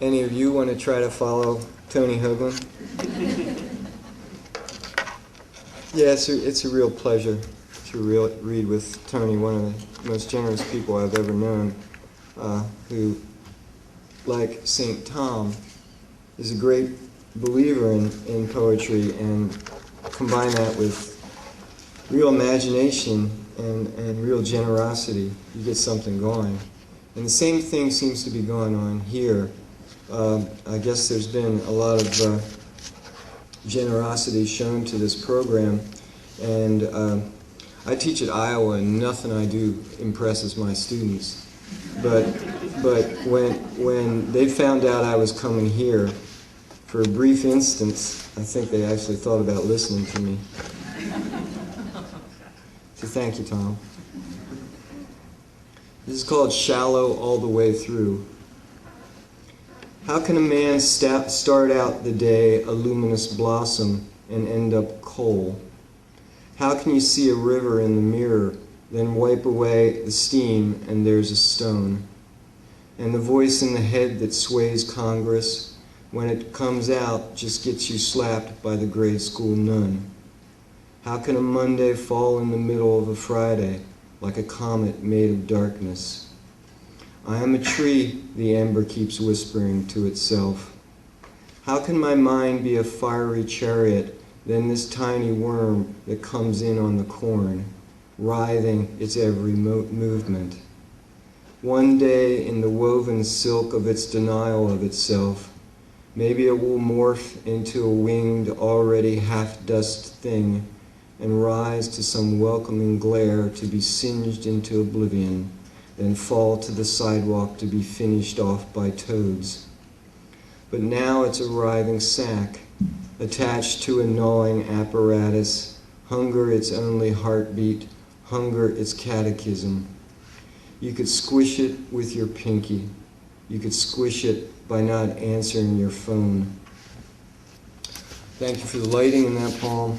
Any of you want to try to follow Tony Hoagland? Yeah, it's a real pleasure to read with Tony, one of the most generous people I've ever known, who, like St. Tom, is a great believer in poetry, and combine that with real imagination and real generosity, you get something going. And the same thing seems to be going on here. I guess there's been a lot of generosity shown to this program, and I teach at Iowa, and nothing I do impresses my students. But when they found out I was coming here, for a brief instance, I think they actually thought about listening to me. So thank you, Tom. This is called Shallow All the Way Through. How can a man start out the day a luminous blossom and end up coal? How can you see a river in the mirror, then wipe away the steam and there's a stone? And the voice in the head that sways Congress, when it comes out, just gets you slapped by the grade school nun. How can a Monday fall in the middle of a Friday, like a comet made of darkness? I am a tree, the amber keeps whispering to itself. How can my mind be a fiery chariot, then this tiny worm that comes in on the corn, writhing its every movement? One day, in the woven silk of its denial of itself, maybe it will morph into a winged, already half-dust thing, and rise to some welcoming glare to be singed into oblivion, then fall to the sidewalk to be finished off by toads. But now it's a writhing sack, attached to a gnawing apparatus, hunger its only heartbeat, hunger its catechism. You could squish it with your pinky. You could squish it by not answering your phone. Thank you for the lighting in that poem.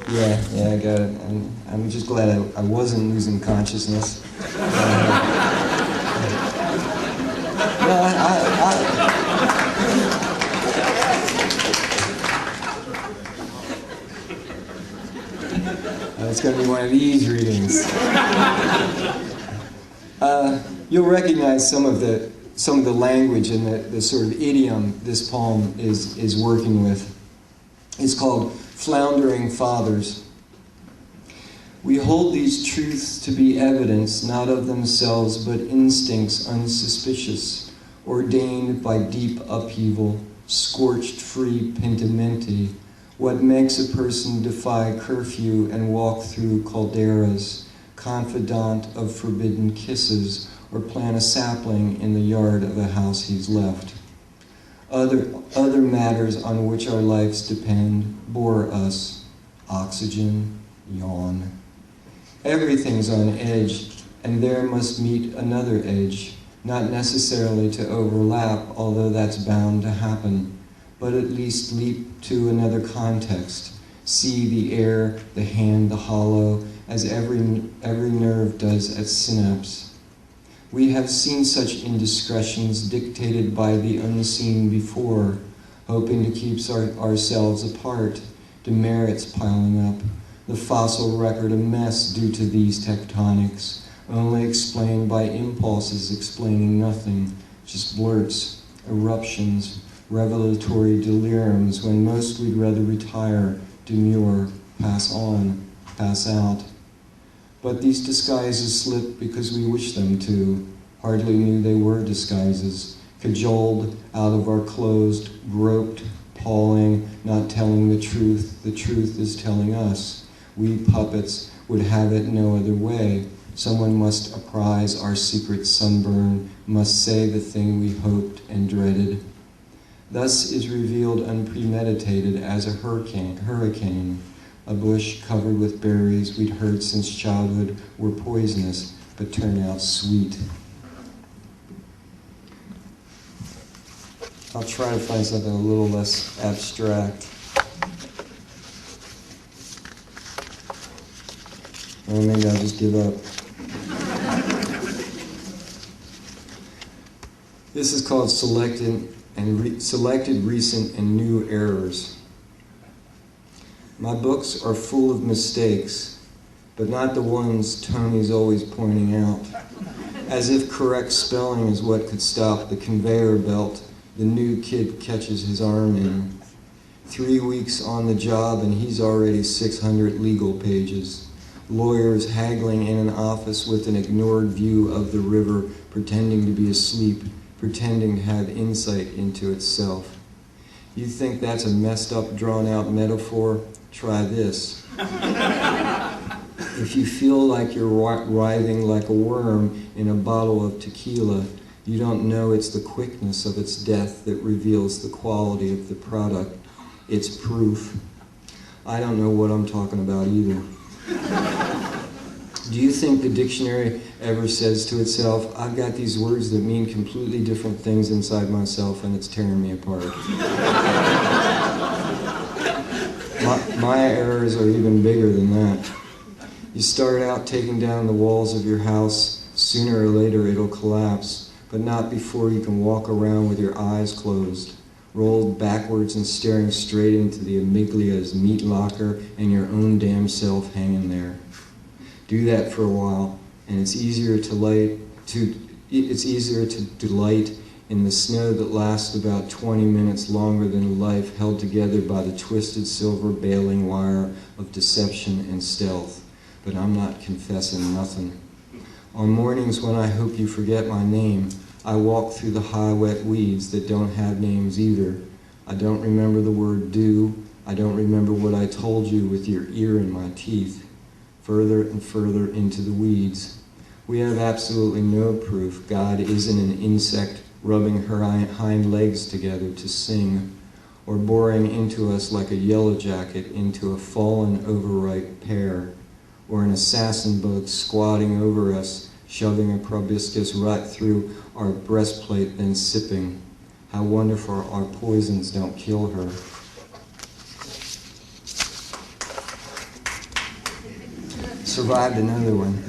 Yeah, I got it. I'm just glad I wasn't losing consciousness. It's going to be one of these readings. You'll recognize some of the language and the sort of idiom this poem is working with. It's called Floundering Fathers. We hold these truths to be evidence not of themselves but instincts unsuspicious, ordained by deep upheaval, scorched free pentimenti, what makes a person defy curfew and walk through calderas, confidant of forbidden kisses, or plant a sapling in the yard of a house he's left. Other matters on which our lives depend bore us. Oxygen, yawn. Everything's on edge, and there must meet another edge, not necessarily to overlap, although that's bound to happen, but at least leap to another context, see the air, the hand, the hollow, as every nerve does at synapse. We have seen such indiscretions dictated by the unseen before, hoping to keep ourselves apart, demerits piling up, the fossil record a mess due to these tectonics, only explained by impulses explaining nothing, just blurts, eruptions, revelatory deliriums when most we'd rather retire, demur, pass on, pass out. But these disguises slip because we wish them to, hardly knew they were disguises, cajoled out of our closed, groped, pawing, not telling the truth is telling us. We puppets would have it no other way. Someone must apprise our secret sunburn, must say the thing we hoped and dreaded. Thus is revealed unpremeditated as a hurricane, a bush covered with berries we'd heard since childhood were poisonous, but turn out sweet. I'll try to find something a little less abstract. Or maybe I'll just give up. This is called Selected Recent and New Errors. My books are full of mistakes, but not the ones Tony's always pointing out. As if correct spelling is what could stop the conveyor belt the new kid catches his arm in. 3 weeks on the job and he's already 600 legal pages. Lawyers haggling in an office with an ignored view of the river, pretending to be asleep, pretending to have insight into itself. You think that's a messed up, drawn out metaphor? Try this. If you feel like you're writhing like a worm in a bottle of tequila, you don't know it's the quickness of its death that reveals the quality of the product. It's proof. I don't know what I'm talking about either. Do you think the dictionary ever says to itself, I've got these words that mean completely different things inside myself and it's tearing me apart? My errors are even bigger than that. You start out taking down the walls of your house. Sooner or later it'll collapse, but not before you can walk around with your eyes closed, rolled backwards and staring straight into the amygdala's meat locker and your own damn self hanging there. Do that for a while, and it's easier to delight in the snow that lasts about 20 minutes longer than a life held together by the twisted silver baling wire of deception and stealth. But I'm not confessing nothing. On mornings when I hope you forget my name, I walk through the high wet weeds that don't have names either. I don't remember the word do. I don't remember what I told you with your ear in my teeth. Further and further into the weeds. We have absolutely no proof God isn't an insect rubbing her hind legs together to sing, or boring into us like a yellow jacket into a fallen overripe pear, or an assassin bug squatting over us, shoving a proboscis right through our breastplate, then sipping. How wonderful our poisons don't kill her. Survived another one.